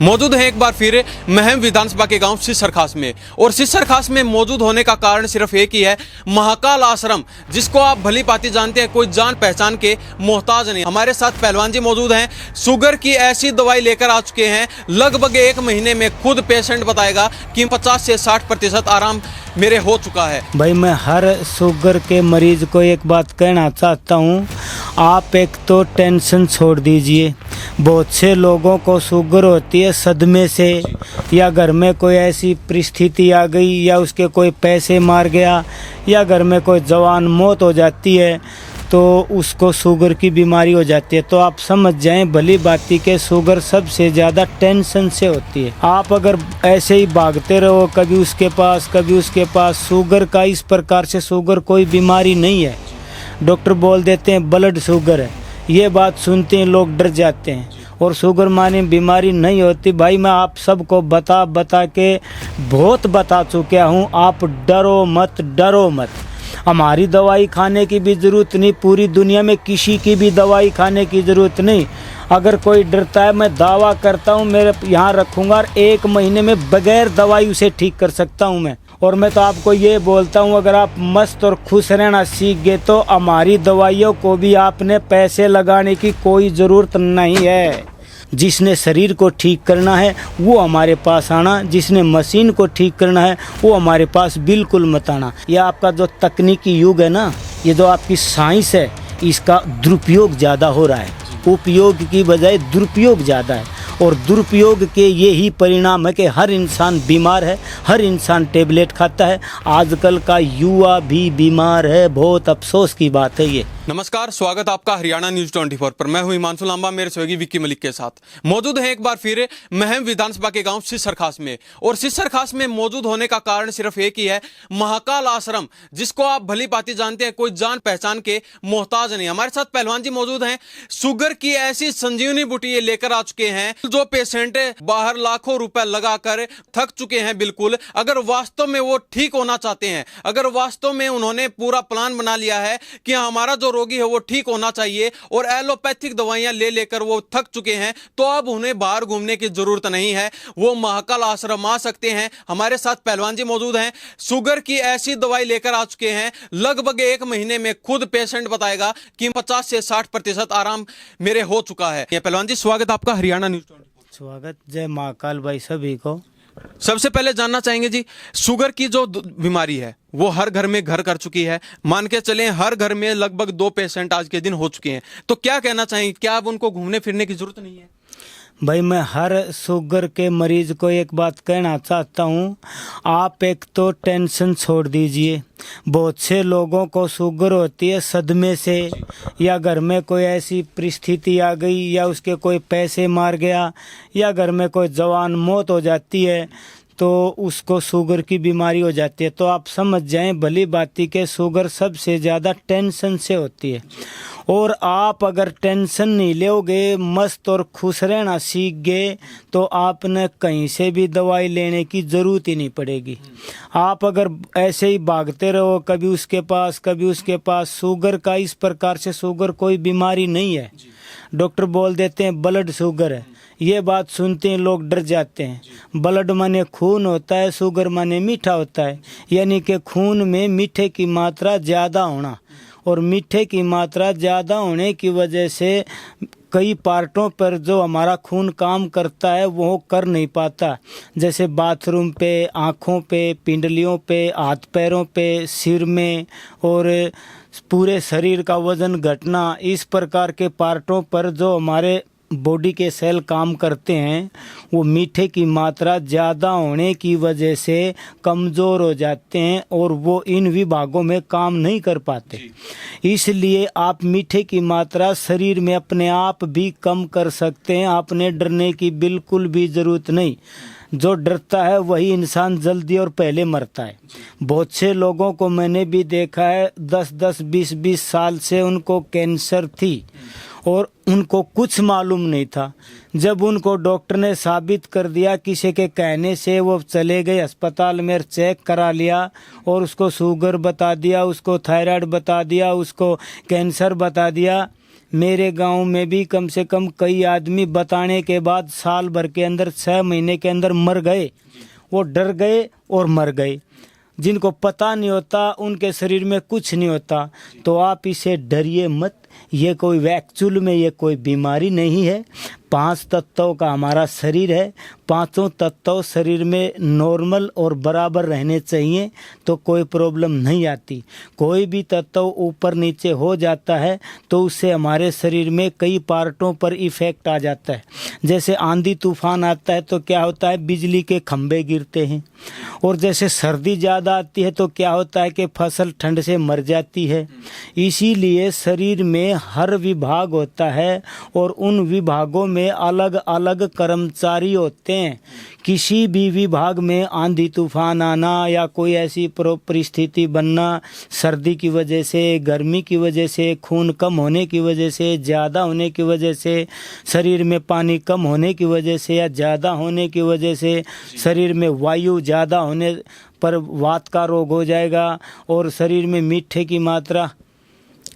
मौजूद है एक बार फिर महम विधानसभा के गांव सिसर खास में। और सिसर खास में मौजूद होने का कारण सिर्फ एक ही है, महाकाल आश्रम, जिसको आप भली भांति जानते हैं, कोई जान पहचान के मोहताज नहीं। हमारे साथ पहलवान जी मौजूद हैं, शुगर की ऐसी दवाई लेकर आ चुके हैं, लगभग 1 महीने में खुद पेशेंट बताएगा कि 50 से 60% आराम मेरे हो चुका है। भाई मैं हर शुगर के मरीज को एक बात कहना चाहता हूँ, आप एक तो टेंशन छोड़ दीजिए। बहुत से लोगों को शुगर होती है सदमे से, या घर में कोई ऐसी परिस्थिति आ गई, या उसके कोई पैसे मार गया, या घर में कोई जवान मौत हो जाती है तो उसको शुगर की बीमारी हो जाती है। तो आप समझ जाएं भली बाती के शुगर सबसे ज़्यादा टेंशन से होती है। आप अगर ऐसे ही भागते रहो कभी उसके पास कभी उसके पास, शुगर का इस प्रकार से शुगर कोई बीमारी नहीं है। डॉक्टर बोल देते हैं ब्लड शुगर है, ये बात सुनते हैं लोग डर जाते हैं, और शुगर मानी बीमारी नहीं होती। भाई मैं आप सबको बता के बहुत बता चुका हूँ, आप डरो मत। हमारी दवाई खाने की भी ज़रूरत नहीं, पूरी दुनिया में किसी की भी दवाई खाने की ज़रूरत नहीं। अगर कोई डरता है, मैं दावा करता हूँ मेरे यहाँ रखूँगा और 1 महीने में बगैर दवाई उसे ठीक कर सकता हूँ मैं। और मैं तो आपको ये बोलता हूँ, अगर आप मस्त और खुश रहना सीख गए तो हमारी दवाइयों को भी आपने पैसे लगाने की कोई ज़रूरत नहीं है। जिसने शरीर को ठीक करना है वो हमारे पास आना, जिसने मशीन को ठीक करना है वो हमारे पास बिल्कुल मत आना। यह आपका जो तकनीकी युग है ना, ये जो आपकी साइंस है, इसका दुरुपयोग ज़्यादा हो रहा है, उपयोग की बजाय दुरुपयोग ज़्यादा है। और दुरुपयोग के ये ही परिणाम है कि हर इंसान बीमार है, हर इंसान टेबलेट खाता है, आजकल का युवा भी बीमार है। बहुत अफसोस की बात है ये। नमस्कार, स्वागत आपका हरियाणा न्यूज 24 पर। मैं हूं हिमांशु लांबा, मेरे सहयोगी विक्की मलिक के साथ। मौजूद है एक बार फिर महम विधानसभा के गांव सिसर खास में। और सिसर खास में मौजूद होने का कारण सिर्फ एक ही है, महाकाल आश्रम, जिसको आप भली भांति जानते हैं, कोई जान पहचान के मोहताज नहीं। हमारे साथ पहलवान जी मौजूद हैं, शुगर की ऐसी संजीवनी बूटी ये लेकर आ चुके हैं। जो पेशेंट बाहर लाखों रुपए लगाकर थक चुके हैं, बिल्कुल अगर वास्तव में वो ठीक होना चाहते हैं, अगर वास्तव में उन्होंने पूरा प्लान बना लिया है कि हमारा जो रोगी है वो ठीक होना चाहिए, और एलोपैथिक दवाइयां ले लेकर वो थक चुके हैं, तो अब उन्हें बाहर घूमने की जरूरत नहीं है, वो महाकाल आश्रम आ सकते हैं। हमारे साथ पहलवान जी मौजूद हैं, शुगर की ऐसी दवाई लेकर आ चुके हैं, लगभग 1 महीने में खुद पेशेंट बताएगा कि 50 से 60% आराम मेरे हो चुका है। पहलवान जी, स्वागत आपका हरियाणा न्यूज 24। स्वागत, जय महाकाल भाई सभी को। सबसे पहले जानना चाहेंगे जी, शुगर की जो बीमारी है वो हर घर में घर कर चुकी है, मान के चलें हर घर में लगभग 2 पेशेंट आज के दिन हो चुके हैं, तो क्या कहना चाहेंगे, क्या अब उनको घूमने फिरने की जरूरत नहीं है? भाई मैं हर शुगर के मरीज को एक बात कहना चाहता हूँ, आप एक तो टेंशन छोड़ दीजिए। बहुत से लोगों को शुगर होती है सदमे से, या घर में कोई ऐसी परिस्थिति आ गई, या उसके कोई पैसे मार गया, या घर में कोई जवान मौत हो जाती है तो उसको शुगर की बीमारी हो जाती है। तो आप समझ जाएं भली बाती के शुगर सबसे ज़्यादा टेंशन से होती है। और आप अगर टेंशन नहीं लोगे, मस्त और खुश रहना सीख गए, तो आपने कहीं से भी दवाई लेने की ज़रूरत ही नहीं पड़ेगी। आप अगर ऐसे ही भागते रहो कभी उसके पास कभी उसके पास, शुगर का इस प्रकार से शुगर कोई बीमारी नहीं है। डॉक्टर बोल देते हैं ब्लड शुगर है, ये बात सुनते हैं लोग डर जाते हैं। ब्लड माने खून होता है, शुगर माने मीठा होता है, यानी कि खून में मीठे की मात्रा ज़्यादा होना, और मीठे की मात्रा ज़्यादा होने की वजह से कई पार्टों पर जो हमारा खून काम करता है वो कर नहीं पाता, जैसे बाथरूम पे, आँखों पे, पिंडलियों पे, हाथ पैरों पे, सिर में, और पूरे शरीर का वज़न घटना। इस प्रकार के पार्टों पर जो हमारे बॉडी के सेल काम करते हैं वो मीठे की मात्रा ज़्यादा होने की वजह से कमज़ोर हो जाते हैं, और वो इन विभागों में काम नहीं कर पाते। इसलिए आप मीठे की मात्रा शरीर में अपने आप भी कम कर सकते हैं। आपने डरने की बिल्कुल भी ज़रूरत नहीं। जो डरता है वही इंसान जल्दी और पहले मरता है। बहुत से लोगों को मैंने भी देखा है, 10-10, 20-20 साल से उनको कैंसर थी और उनको कुछ मालूम नहीं था। जब उनको डॉक्टर ने साबित कर दिया, किसी के कहने से, वो चले गए अस्पताल में, चेक करा लिया और उसको शुगर बता दिया, उसको थायराइड बता दिया, उसको कैंसर बता दिया। मेरे गांव में भी कम से कम कई आदमी बताने के बाद साल भर के अंदर 6 महीने के अंदर मर गए। वो डर गए और मर गए। जिनको पता नहीं होता उनके शरीर में कुछ नहीं होता। तो आप इसे डरिए मत, ये कोई एक्चुअल में ये कोई बीमारी नहीं है। 5 तत्वों का हमारा शरीर है। 5 तत्व शरीर में नॉर्मल और बराबर रहने चाहिए तो कोई प्रॉब्लम नहीं आती। कोई भी तत्व ऊपर नीचे हो जाता है तो उससे हमारे शरीर में कई पार्टों पर इफ़ेक्ट आ जाता है। जैसे आंधी तूफान आता है तो क्या होता है, बिजली के खंभे गिरते हैं। और जैसे सर्दी ज़्यादा आती है तो क्या होता है कि फसल ठंड से मर जाती है। इसीलिए शरीर में हर विभाग होता है और उन विभागों में अलग अलग कर्मचारी होते हैं। किसी भी विभाग में आंधी तूफान आना या कोई ऐसी परिस्थिति बनना, सर्दी की वजह से, गर्मी की वजह से, खून कम होने की वजह से, ज़्यादा होने की वजह से, शरीर में पानी कम होने की वजह से या ज़्यादा होने की वजह से, शरीर में वायु ज़्यादा होने पर वात का रोग हो जाएगा और शरीर में मीठे की मात्रा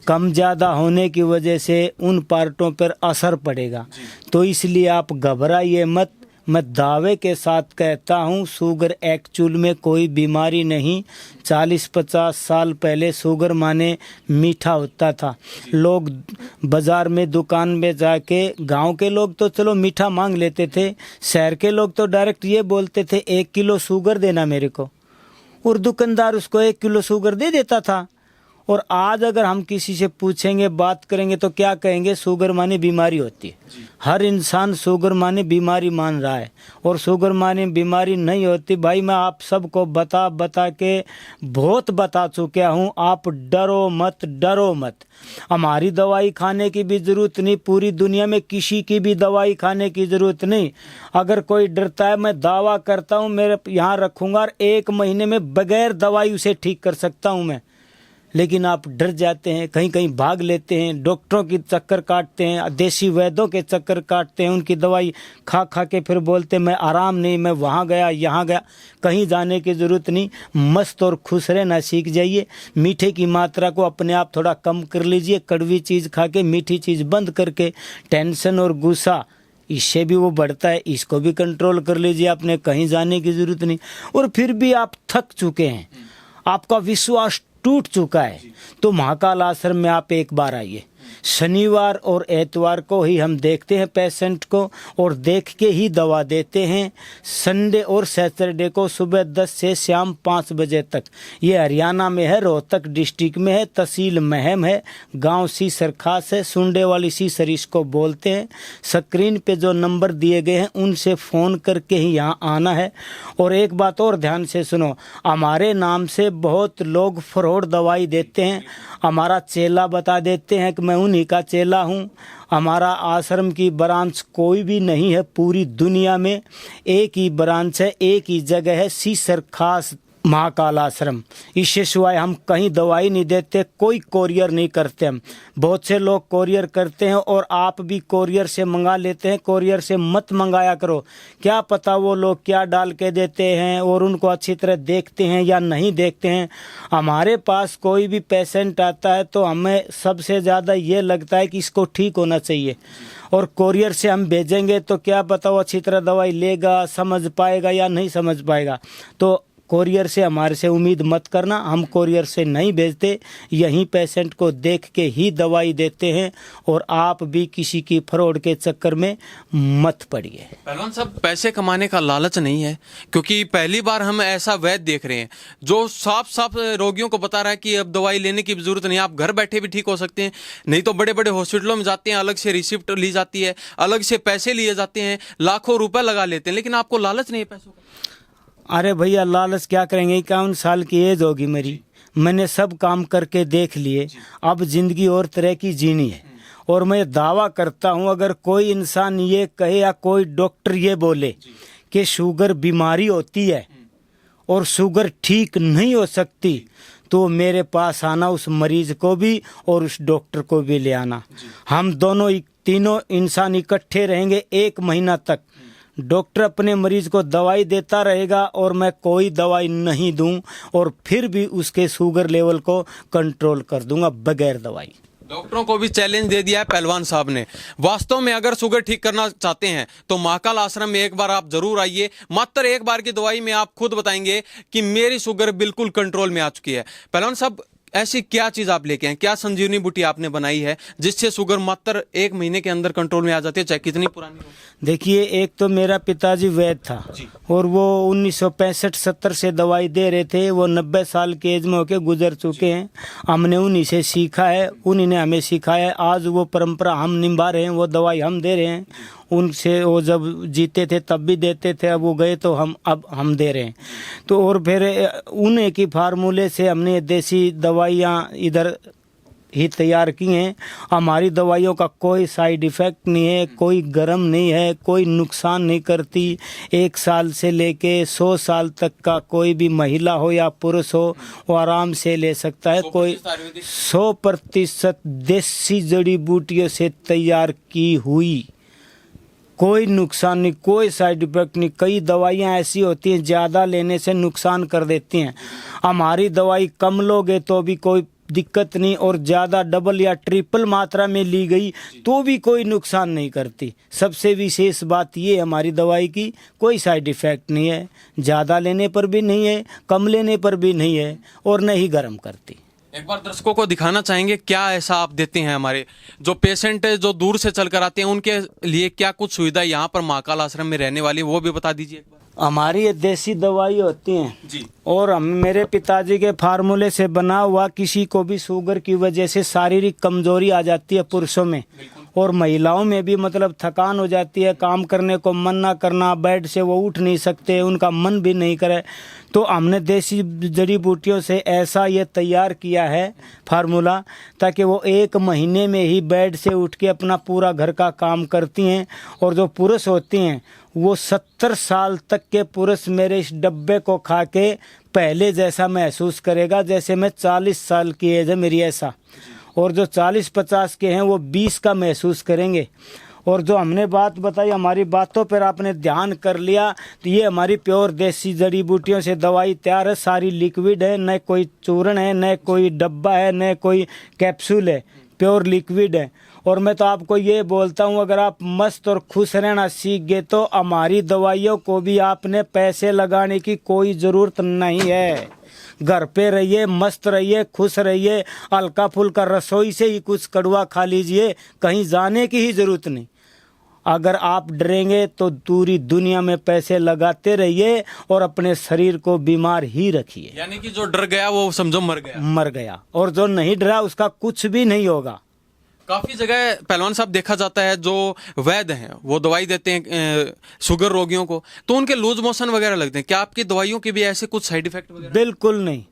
कम ज़्यादा होने की वजह से उन पार्टों पर असर पड़ेगा। तो इसलिए आप घबराइए मत। मैं दावे के साथ कहता हूँ शुगर एक्चुअल में कोई बीमारी नहीं। 40-50 साल पहले शुगर माने मीठा होता था। लोग बाज़ार में दुकान में जाके, गांव के लोग तो चलो मीठा मांग लेते थे, शहर के लोग तो डायरेक्ट ये बोलते थे 1 किलो शुगर देना मेरे को, और दुकानदार उसको 1 किलो शुगर दे देता था। और आज अगर हम किसी से पूछेंगे, बात करेंगे तो क्या कहेंगे, शुगर माने बीमारी होती है। हर इंसान शुगर माने बीमारी मान रहा है और शुगर माने बीमारी नहीं होती। भाई मैं आप सबको बता के बहुत बता चुका हूँ। आप डरो मत, डरो मत। हमारी दवाई खाने की भी ज़रूरत नहीं, पूरी दुनिया में किसी की भी दवाई खाने की ज़रूरत नहीं। अगर कोई डरता है, मैं दावा करता हूँ मेरे यहाँ रखूँगा और 1 महीने में बगैर दवाई उसे ठीक कर सकता हूँ मैं। लेकिन आप डर जाते हैं, कहीं कहीं भाग लेते हैं, डॉक्टरों की चक्कर काटते हैं, देसी वैद्यों के चक्कर काटते हैं, उनकी दवाई खा खा के फिर बोलते मैं आराम नहीं, मैं वहाँ गया यहाँ गया। कहीं जाने की ज़रूरत नहीं। मस्त और खुश रहना सीख जाइए। मीठे की मात्रा को अपने आप थोड़ा कम कर लीजिए। कड़वी चीज़ खा के मीठी चीज़ बंद करके, टेंशन और गुस्सा इससे भी वो बढ़ता है, इसको भी कंट्रोल कर लीजिए। आपने कहीं जाने की ज़रूरत नहीं। और फिर भी आप थक चुके हैं, आपका विश्वास टूट चुका है, तो महाकाल आश्रम में आप एक बार आइए। शनिवार और एतवार को ही हम देखते हैं पेशेंट को और देख के ही दवा देते हैं। संडे और सैटरडे को सुबह 10 से शाम 5 बजे तक। ये हरियाणा में है, रोहतक डिस्ट्रिक्ट में है, तहसील महम है, गांव सीसर खास है, सुंडे वाली सीसर इसको बोलते हैं। स्क्रीन पे जो नंबर दिए गए हैं उनसे फ़ोन करके ही यहाँ आना है। और एक बात और ध्यान से सुनो, हमारे नाम से बहुत लोग फ्रॉड दवाई देते हैं। हमारा चेला बता देते हैं कि मैं उन्हीं का चेला हूँ। हमारा आश्रम की ब्रांच कोई भी नहीं है पूरी दुनिया में। एक ही ब्रांच है, एक ही जगह है, सीसर खास महाकाल आश्रम। इससे सिवाय हम कहीं दवाई नहीं देते, कोई कोरियर नहीं करते हम। बहुत से लोग कोरियर करते हैं और आप भी कोरियर से मंगा लेते हैं। कोरियर से मत मंगाया करो, क्या पता वो लोग क्या डाल के देते हैं और उनको अच्छी तरह देखते हैं या नहीं देखते हैं। हमारे पास कोई भी पेशेंट आता है तो हमें सबसे ज़्यादा ये लगता है कि इसको ठीक होना चाहिए, और कोरियर से हम भेजेंगे तो क्या पता वो अच्छी तरह दवाई लेगा, समझ पाएगा या नहीं समझ पाएगा। तो कोरियर से हमारे से उम्मीद मत करना, हम कोरियर से नहीं भेजते, यहीं पेशेंट को देख के ही दवाई देते हैं। और आप भी किसी की फ्रॉड के चक्कर में मत पड़िए। पहलवान साहब, पैसे कमाने का लालच नहीं है, क्योंकि पहली बार हम ऐसा वैद्य देख रहे हैं जो साफ साफ रोगियों को बता रहा है कि अब दवाई लेने की जरूरत नहीं, आप घर बैठे भी ठीक हो सकते हैं। नहीं तो बड़े बड़े हॉस्पिटलों में जाते हैं, अलग से रिसिप्ट ली जाती है, अलग से पैसे लिए जाते हैं, लाखों रुपए लगा लेते हैं, लेकिन आपको लालच नहीं है पैसों का। अरे भैया लालच क्या करेंगे, 51 साल की एज होगी मेरी, मैंने सब काम करके देख लिए, अब ज़िंदगी और तरह की जीनी है। और मैं दावा करता हूँ अगर कोई इंसान ये कहे या कोई डॉक्टर ये बोले कि शुगर बीमारी होती है और शुगर ठीक नहीं हो सकती, तो मेरे पास आना, उस मरीज़ को भी और उस डॉक्टर को भी ले आना। हम दोनों तीनों इंसान इकट्ठे रहेंगे 1 महीना तक। डॉक्टर अपने मरीज़ को दवाई देता रहेगा और मैं कोई दवाई नहीं दूं, और फिर भी उसके शुगर लेवल को कंट्रोल कर दूंगा बगैर दवाई। डॉक्टरों को भी चैलेंज दे दिया है पहलवान साहब ने। वास्तव में अगर शुगर ठीक करना चाहते हैं तो महाकाल आश्रम में एक बार आप जरूर आइए। मात्र एक बार की दवाई में आप खुद बताएंगे कि मेरी शुगर बिल्कुल कंट्रोल में आ चुकी है। पहलवान साहब, ऐसी क्या चीज आप लेके आए, क्या संजीवनी बूटी आपने बनाई है जिससे शुगर मात्र 1 महीने के अंदर कंट्रोल में आ जाती है, चाहे कितनी पुरानी हो? देखिए, एक तो मेरा पिताजी वैद्य था और वो 1965-70 से दवाई दे रहे थे। वो 90 साल की एज में होके गुजर चुके हैं। हमने उन्हीं से सीखा है, उन्हीं ने हमें सिखाया है। आज वो परंपरा हम निभा रहे हैं, वो दवाई हम दे रहे हैं। उनसे वो जब जीते थे तब भी देते थे, अब वो गए तो अब हम दे रहे हैं। तो और फिर उन्हीं की फार्मूले से हमने देसी दवाइयाँ इधर ही तैयार की हैं। हमारी दवाइयों का कोई साइड इफ़ेक्ट नहीं है, कोई गरम नहीं है, कोई नुकसान नहीं करती। 1 साल से लेके 100 साल तक का कोई भी महिला हो या पुरुष हो वो आराम से ले सकता है। कोई 100% देसी जड़ी बूटियों से तैयार की हुई, कोई नुकसान नहीं, कोई साइड इफेक्ट नहीं। कई दवाइयाँ ऐसी होती हैं ज़्यादा लेने से नुकसान कर देती हैं। हमारी दवाई कम लोगे तो भी कोई दिक्कत नहीं, और ज़्यादा डबल या ट्रिपल मात्रा में ली गई तो भी कोई नुकसान नहीं करती। सबसे विशेष बात ये हमारी दवाई की कोई साइड इफ़ेक्ट नहीं है, ज़्यादा लेने पर भी नहीं है, कम लेने पर भी नहीं है, और नहीं गर्म करती। एक बार दर्शकों को दिखाना चाहेंगे क्या ऐसा आप देते हैं हमारे जो पेशेंट है, जो दूर से चलकर आते हैं, उनके लिए क्या कुछ सुविधा यहाँ पर महाकाल आश्रम में रहने वाली, वो भी बता दीजिए एक बार। हमारी ये देसी दवाई होती हैं जी, और हम मेरे पिताजी के फार्मूले से बना हुआ। किसी को भी शुगर की वजह से शारीरिक कमजोरी आ जाती है पुरुषों में, और महिलाओं में भी मतलब थकान हो जाती है, काम करने को मन ना करना, बेड से वो उठ नहीं सकते, उनका मन भी नहीं करे, तो हमने देसी जड़ी बूटियों से ऐसा ये तैयार किया है फार्मूला, ताकि वो 1 महीने में ही बेड से उठ के अपना पूरा घर का काम करती हैं। और जो पुरुष होती हैं वो 70 साल तक के पुरुष मेरे इस डब्बे को खा के पहले जैसा महसूस करेगा जैसे मैं 40 साल की एज है मेरी, ऐसा। और जो 40-50 के हैं वो 20 का महसूस करेंगे। और जो हमने बात बताई, हमारी बातों पर आपने ध्यान कर लिया, तो ये हमारी प्योर देसी जड़ी बूटियों से दवाई तैयार है। सारी लिक्विड है, न कोई चूर्ण है, न कोई डब्बा है, न कोई कैप्सूल है, प्योर लिक्विड है। और मैं तो आपको ये बोलता हूँ, अगर आप मस्त और खुश रहना सीख गए तो हमारी दवाइयों को भी आपने पैसे लगाने की कोई ज़रूरत नहीं है। घर पे रहिए, मस्त रहिए, खुश रहिए, हल्का फुल्का रसोई से ही कुछ कड़वा खा लीजिए, कहीं जाने की ही ज़रूरत नहीं। अगर आप डरेंगे तो पूरी दुनिया में पैसे लगाते रहिए और अपने शरीर को बीमार ही रखिए। यानी कि जो डर गया वो समझो मर गया, और जो नहीं डरा उसका कुछ भी नहीं होगा। काफी जगह पहलवान साहब देखा जाता है जो वैद्य हैं वो दवाई देते हैं शुगर रोगियों को, तो उनके लूज मोशन वगैरह लगते हैं। क्या आपकी दवाइयों के भी ऐसे कुछ साइड इफेक्ट वगैरह? बिल्कुल नहीं।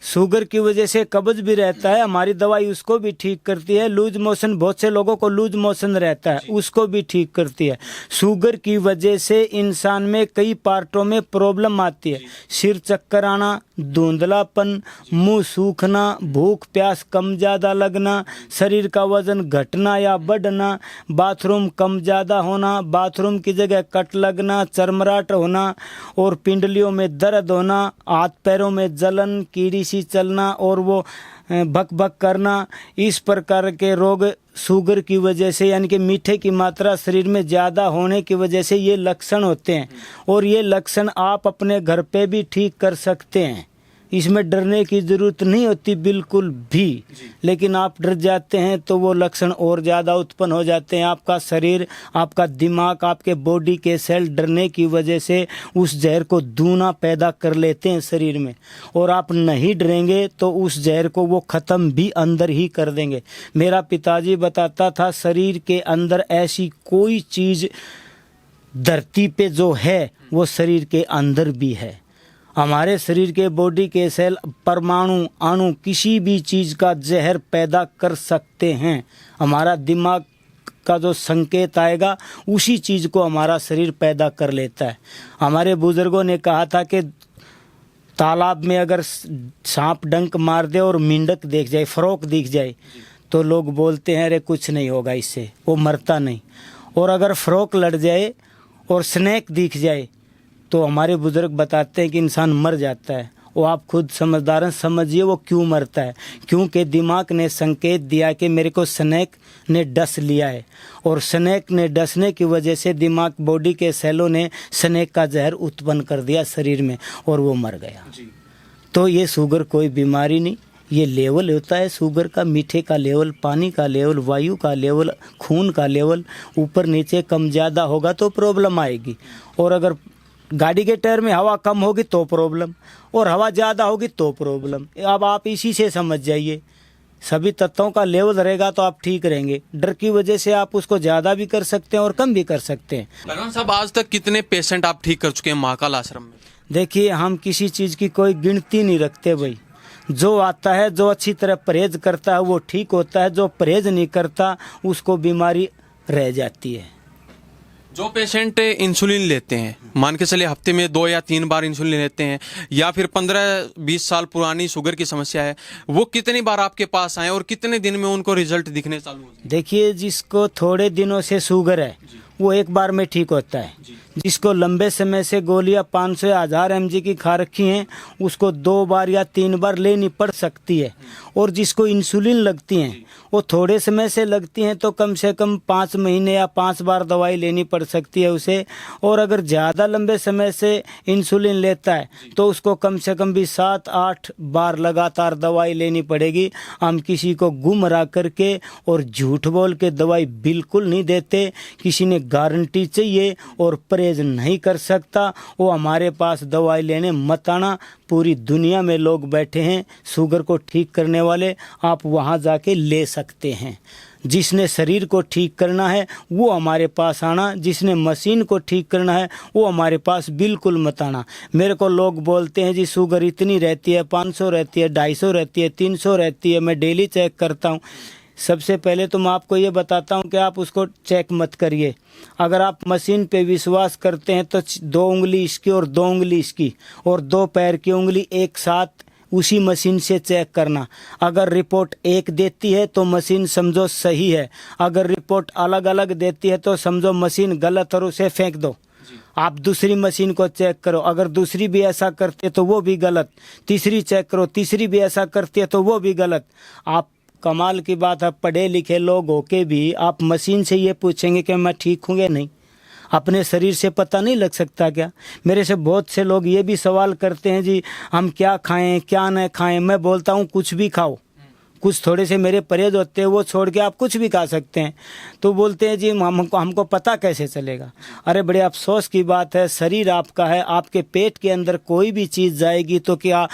शुगर की वजह से कब्ज भी रहता है, हमारी दवाई उसको भी ठीक करती है। लूज मोशन, बहुत से लोगों को लूज मोशन रहता है, उसको भी ठीक करती है। शुगर की वजह से इंसान में कई पार्टों में प्रॉब्लम आती है, सिर चक्कर आना, धुंधलापन, मुंह सूखना, भूख प्यास कम ज़्यादा लगना, शरीर का वजन घटना या बढ़ना, बाथरूम कम ज़्यादा होना, बाथरूम की जगह कट लगना, चरमराहट होना और पिंडलियों में दर्द होना, हाथ पैरों में जलन, कीड़ी सी चलना और वो भक भक करना। इस प्रकार के रोग शुगर की वजह से, यानी कि मीठे की मात्रा शरीर में ज़्यादा होने की वजह से ये लक्षण होते हैं। और ये लक्षण आप अपने घर पे भी ठीक कर सकते हैं, इसमें डरने की ज़रूरत नहीं होती बिल्कुल भी। लेकिन आप डर जाते हैं तो वो लक्षण और ज़्यादा उत्पन्न हो जाते हैं। आपका शरीर, आपका दिमाग, आपके बॉडी के सेल डरने की वजह से उस जहर को दूना पैदा कर लेते हैं शरीर में, और आप नहीं डरेंगे तो उस जहर को वो ख़त्म भी अंदर ही कर देंगे। मेरा पिताजी बताता था, शरीर के अंदर ऐसी कोई चीज़ धरती पे जो है वो शरीर के अंदर भी है। हमारे शरीर के बॉडी के सेल परमाणु अणु किसी भी चीज़ का जहर पैदा कर सकते हैं। हमारा दिमाग का जो संकेत आएगा उसी चीज़ को हमारा शरीर पैदा कर लेता है। हमारे बुजुर्गों ने कहा था कि तालाब में अगर सांप डंक मार दे और मेंढक देख जाए, फ्रॉक दिख जाए, तो लोग बोलते हैं अरे कुछ नहीं होगा इससे, वो मरता नहीं। और अगर फ्रॉक लड़ जाए और स्नेक दिख जाए तो हमारे बुजुर्ग बताते हैं कि इंसान मर जाता है। वो आप खुद समझदार हैं, समझिए वो क्यों मरता है। क्योंकि दिमाग ने संकेत दिया कि मेरे को स्नेक ने डस लिया है, और स्नेक ने डसने की वजह से दिमाग बॉडी के सेलों ने स्नेक का जहर उत्पन्न कर दिया शरीर में, और वो मर गया। तो ये शुगर कोई बीमारी नहीं, ये लेवल होता है शुगर का, मीठे का लेवल, पानी का लेवल, वायु का लेवल, खून का लेवल ऊपर नीचे कम ज़्यादा होगा तो प्रॉब्लम आएगी। और अगर गाड़ी के टायर में हवा कम होगी तो प्रॉब्लम, और हवा ज़्यादा होगी तो प्रॉब्लम। अब आप इसी से समझ जाइए, सभी तत्वों का लेवल रहेगा तो आप ठीक रहेंगे। डर की वजह से आप उसको ज़्यादा भी कर सकते हैं और कम भी कर सकते हैं। पहलवान साहब, आज तक कितने पेशेंट आप ठीक कर चुके हैं महाकाल आश्रम में? देखिए, हम किसी चीज़ की कोई गिनती नहीं रखते भाई। जो आता है, जो अच्छी तरह परहेज करता है वो ठीक होता है, जो परहेज नहीं करता उसको बीमारी रह जाती है। जो पेशेंट इंसुलिन लेते हैं, मान के चलिए हफ्ते में 2 या 3 बार इंसुलिन लेते हैं, या फिर 15-20 साल पुरानी शुगर की समस्या है, वो कितनी बार आपके पास आए और कितने दिन में उनको रिजल्ट दिखने चालू हो जाए? देखिए, जिसको थोड़े दिनों से शुगर है वो एक बार में ठीक होता है। जिसको लंबे समय से गोलियां 500 या 1000 mg की खा रखी हैं उसको 2 बार या 3 बार लेनी पड़ सकती है। और जिसको इंसुलिन लगती हैं वो थोड़े समय से लगती हैं तो कम से कम 5 महीने या 5 बार दवाई लेनी पड़ सकती है उसे। और अगर ज़्यादा लंबे समय से इंसुलिन लेता है तो उसको कम से कम भी 7-8 बार लगातार दवाई लेनी पड़ेगी। हम किसी को गुमराह करके और झूठ बोल के दवाई बिल्कुल नहीं देते। किसी ने गारंटी चाहिए और परहेज नहीं कर सकता वो हमारे पास दवाई लेने मत आना। पूरी दुनिया में लोग बैठे हैं शुगर को ठीक करने वाले, आप वहाँ जाके ले सकते हैं। जिसने शरीर को ठीक करना है वो हमारे पास आना, जिसने मशीन को ठीक करना है वो हमारे पास बिल्कुल मत आना। मेरे को लोग बोलते हैं जी शुगर इतनी रहती है, 500 रहती है, 250 रहती है, 300 रहती है, मैं डेली चेक करता हूँ। सबसे पहले तो मैं आपको ये बताता हूँ कि आप उसको चेक मत करिए। अगर आप मशीन पे विश्वास करते हैं तो 2 उंगली इसकी और 2 उंगली इसकी और 2 पैर की उंगली एक साथ उसी मशीन से चेक करना। अगर रिपोर्ट एक देती है तो मशीन समझो सही है, अगर रिपोर्ट अलग अलग देती है तो समझो मशीन गलत और उसे फेंक दो। आप दूसरी मशीन को चेक करो, अगर दूसरी भी ऐसा करती है तो वो भी गलत। तीसरी चेक करो, तीसरी भी ऐसा करती है तो वो भी गलत। आप कमाल की बात है, पढ़े लिखे लोग होके भी आप मशीन से ये पूछेंगे कि मैं ठीक हूँ या नहीं। अपने शरीर से पता नहीं लग सकता क्या? मेरे से बहुत से लोग ये भी सवाल करते हैं जी हम क्या खाएं क्या न खाएं। मैं बोलता हूँ कुछ भी खाओ, कुछ थोड़े से मेरे परहेज होते हैं वो छोड़ के आप कुछ भी खा सकते हैं। तो बोलते हैं जी हमको पता कैसे चलेगा? अरे बड़े अफसोस की बात है, शरीर आपका है, आपके पेट के अंदर कोई भी चीज़ जाएगी तो क्या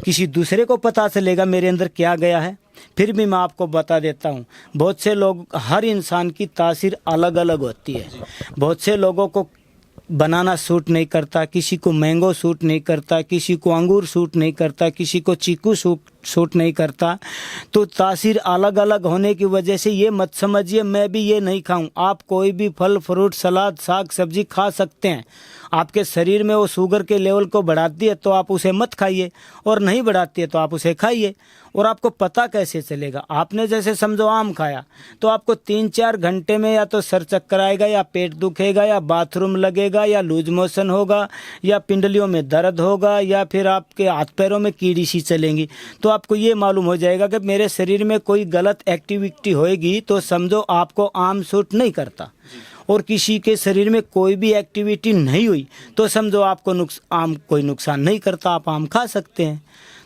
किसी दूसरे को पता चलेगा मेरे अंदर क्या गया है? फिर भी मैं आपको बता देता हूँ, बहुत से लोग, हर इंसान की तासीर अलग अलग होती है। बहुत से लोगों को बनाना सूट नहीं करता, किसी को मैंगो सूट नहीं करता, किसी को अंगूर सूट नहीं करता, किसी को चीकू सूट नहीं करता। तो तासीर अलग अलग होने की वजह से ये मत समझिए मैं भी ये नहीं खाऊं। आप कोई भी फल फ्रूट सलाद साग सब्जी खा सकते हैं। आपके शरीर में वो शुगर के लेवल को बढ़ाती है तो आप उसे मत खाइए, और नहीं बढ़ाती है तो आप उसे खाइए। और आपको पता कैसे चलेगा? आपने जैसे समझो आम खाया तो आपको 3-4 घंटे में या तो सर चक्कर आएगा, या पेट दुखेगा, या बाथरूम लगेगा, या लूज मोशन होगा, या पिंडलियों में दर्द होगा, या फिर आपके हाथ पैरों में कीड़ी सी चलेंगी। तो आपको ये मालूम हो जाएगा कि मेरे शरीर में कोई गलत एक्टिविटी होएगी तो समझो आपको आम सूट नहीं करता। और किसी के शरीर में कोई भी एक्टिविटी नहीं हुई तो समझो आपको आम कोई नुकसान नहीं करता, आप आम खा सकते हैं।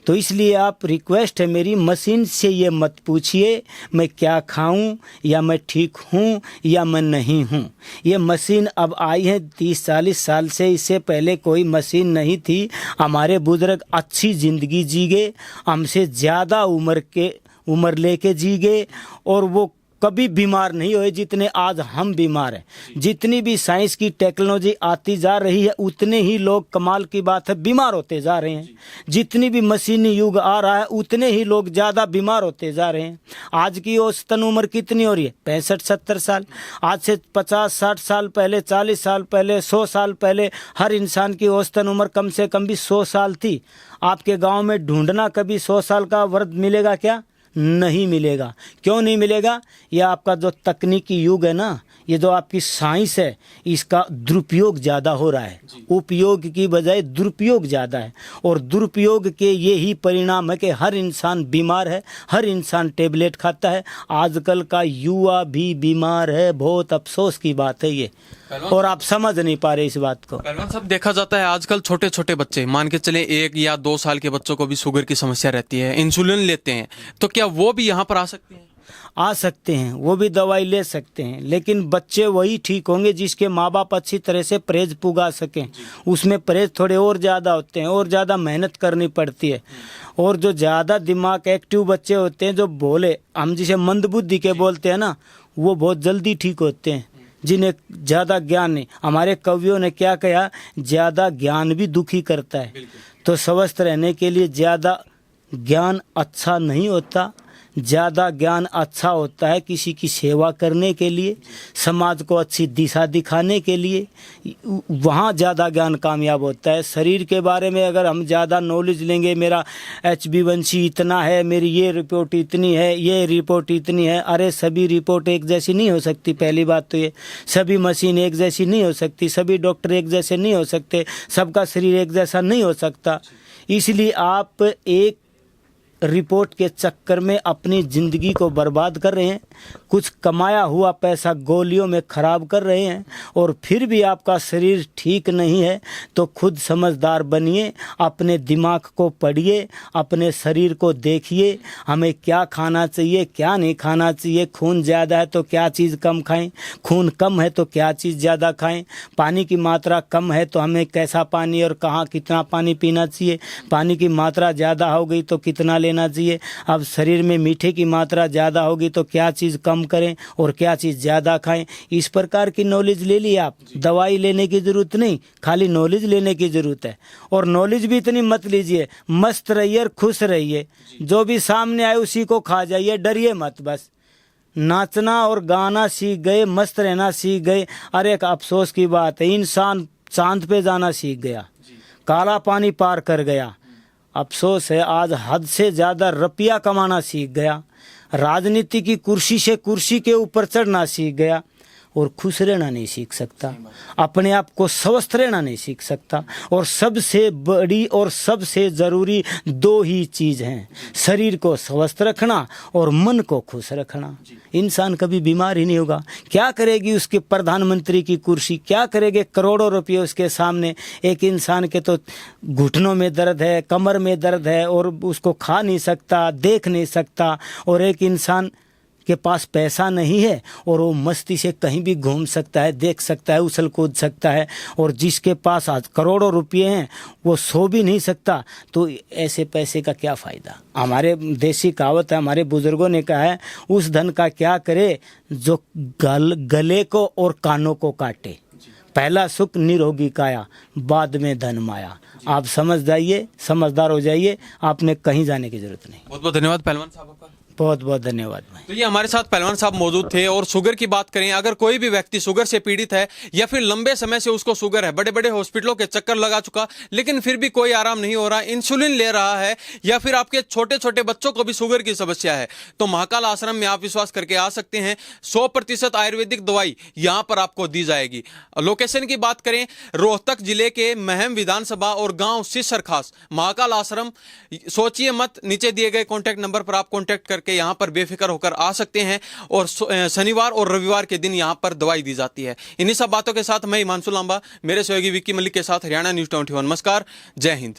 तो इसलिए आप, रिक्वेस्ट है मेरी, मशीन से ये मत पूछिए मैं क्या खाऊं, या मैं ठीक हूं या मैं नहीं हूं। ये मशीन अब आई है 30-40 साल से, इससे पहले कोई मशीन नहीं थी। हमारे बुजुर्ग अच्छी ज़िंदगी जी गए, हमसे ज़्यादा उम्र लेके जी गए, और वो कभी बीमार नहीं हुए जितने आज हम बीमार हैं। जितनी भी साइंस की टेक्नोलॉजी आती जा रही है उतने ही लोग, कमाल की बात है, बीमार होते जा रहे हैं। जितनी भी मशीनी युग आ रहा है उतने ही लोग ज़्यादा बीमार होते जा रहे हैं। आज की औसतन उम्र कितनी हो रही है? 65-70 साल। आज से 50-60 साल पहले, 40 साल पहले, 100 साल पहले हर इंसान की औसतन उम्र कम से कम भी 100 साल थी। आपके गाँव में ढूंढना कभी 100 साल का वर्ग मिलेगा क्या? नहीं मिलेगा। क्यों नहीं मिलेगा? ये आपका जो तकनीकी युग है ना, ये जो आपकी साइंस है, इसका दुरुपयोग ज़्यादा हो रहा है, उपयोग की बजाय दुरुपयोग ज़्यादा है। और दुरुपयोग के यही परिणाम है कि हर इंसान बीमार है, हर इंसान टेबलेट खाता है। आजकल का युवा भी बीमार है, बहुत अफसोस की बात है ये, और आप समझ नहीं पा रहे इस बात को। पहलवान साहब, देखा जाता है आजकल छोटे छोटे बच्चे, मान के चले 1 या 2 साल के बच्चों को भी शुगर की समस्या रहती है, इंसुलिन लेते हैं, तो क्या वो भी यहाँ पर आ सकते हैं? आ सकते हैं, वो भी दवाई ले सकते हैं, लेकिन बच्चे वही ठीक होंगे जिसके माँ बाप अच्छी तरह से परहेज पुगा सकें। उसमें परहेज थोड़े और ज़्यादा होते हैं, और ज़्यादा मेहनत करनी पड़ती है। और जो ज़्यादा दिमाग एक्टिव बच्चे होते हैं, जो भोले, हम जिसे मंदबुद्धि के बोलते हैं ना, वो बहुत जल्दी ठीक होते हैं, जिन्हें ज़्यादा ज्ञान नहीं। हमारे कवियों ने क्या कहा, ज़्यादा ज्ञान भी दुखी करता है। तो स्वस्थ रहने के लिए ज़्यादा ज्ञान अच्छा नहीं होता, ज़्यादा ज्ञान अच्छा होता है किसी की सेवा करने के लिए, समाज को अच्छी दिशा दिखाने के लिए, वहाँ ज़्यादा ज्ञान कामयाब होता है। शरीर के बारे में अगर हम ज़्यादा नॉलेज लेंगे, मेरा HbA1c इतना है, मेरी ये रिपोर्ट इतनी है, ये रिपोर्ट इतनी है, अरे सभी रिपोर्ट एक जैसी नहीं हो सकती। पहली बात तो ये, सभी मशीन एक जैसी नहीं हो सकती, सभी डॉक्टर एक जैसे नहीं हो सकते, सबका शरीर एक जैसा नहीं हो सकता। इसलिए आप एक रिपोर्ट के चक्कर में अपनी ज़िंदगी को बर्बाद कर रहे हैं, कुछ कमाया हुआ पैसा गोलियों में ख़राब कर रहे हैं, और फिर भी आपका शरीर ठीक नहीं है। तो खुद समझदार बनिए, अपने दिमाग को पढ़िए, अपने शरीर को देखिए, हमें क्या खाना चाहिए, क्या नहीं खाना चाहिए। खून ज़्यादा है तो क्या चीज़ कम खाएं, खून कम है तो क्या चीज़ ज़्यादा खाएं, पानी की मात्रा कम है तो हमें कैसा पानी और कहाँ कितना पानी पीना चाहिए, पानी की मात्रा ज़्यादा हो गई तो कितना लेना चाहिए। अब शरीर में मीठे की मात्रा ज़्यादा होगी तो क्या चीज़ कम करें और क्या चीज़ ज़्यादा खाएं। इस प्रकार की नॉलेज ले ली आप, दवाई लेने की ज़रूरत नहीं, खाली नॉलेज लेने की ज़रूरत है। और नॉलेज भी इतनी मत लीजिए, मस्त रहिए और खुश रहिए, जो भी सामने आए उसी को खा जाइए, डरिए मत। बस नाचना और गाना सीख गए, मस्त रहना सीख गए। अरे एक अफसोस की बात है, इंसान चांद पे जाना सीख गया, काला पानी पार कर गया। अफसोस है, आज हद से ज़्यादा रुपया कमाना सीख गया, राजनीति की कुर्सी से कुर्सी के ऊपर चढ़ना सीख गया, और खुश रहना नहीं सीख सकता, अपने आप को स्वस्थ रहना नहीं सीख सकता। और सबसे बड़ी और सबसे ज़रूरी 2 ही चीज़ हैं, शरीर को स्वस्थ रखना और मन को खुश रखना। इंसान कभी बीमार ही नहीं होगा। क्या करेगी उसके प्रधानमंत्री की कुर्सी, क्या करेंगे करोड़ों रुपये उसके सामने। एक इंसान के तो घुटनों में दर्द है, कमर में दर्द है, और उसको खा नहीं सकता, देख नहीं सकता। और एक इंसान के पास पैसा नहीं है और वो मस्ती से कहीं भी घूम सकता है, देख सकता है, उछल कूद सकता है। और जिसके पास आज करोड़ों रुपये हैं वो सो भी नहीं सकता, तो ऐसे पैसे का क्या फ़ायदा। हमारे देसी कहावत है, हमारे बुज़ुर्गों ने कहा है, उस धन का क्या करे जो गले को और कानों को काटे। पहला सुख निरोगी काया, बाद में धन माया। आप समझ जाइए, समझदार हो जाइए, आपने कहीं जाने की जरूरत नहीं। बहुत बहुत धन्यवाद पहलवान साहब आपका। बहुत बहुत धन्यवाद भाई। तो ये हमारे साथ पहलवान साहब मौजूद थे। और शुगर की बात करें, अगर कोई भी व्यक्ति शुगर से पीड़ित है या फिर लंबे समय से उसको शुगर है, बड़े बड़े हॉस्पिटलों के चक्कर लगा चुका, लेकिन फिर भी कोई आराम नहीं हो रहा, इंसुलिन ले रहा है, या फिर आपके छोटे छोटे बच्चों को भी शुगर की समस्या है, तो महाकाल आश्रम में आप विश्वास करके आ सकते हैं। 100% आयुर्वेदिक दवाई यहां पर आपको दी जाएगी। लोकेशन की बात करें, रोहतक जिले के महम विधानसभा और गांव सिसरखास, महाकाल आश्रम। सोचिए मत, नीचे दिए गए कॉन्टैक्ट नंबर पर आप कॉन्टैक्ट करके यहां पर बेफिक्र होकर आ सकते हैं। और शनिवार और रविवार के दिन यहां पर दवाई दी जाती है। इन्हीं सब बातों के साथ मैं हिमांशु लांबा, मेरे सहयोगी विक्की मलिक के साथ हरियाणा न्यूज़ 21। नमस्कार, जय हिंद।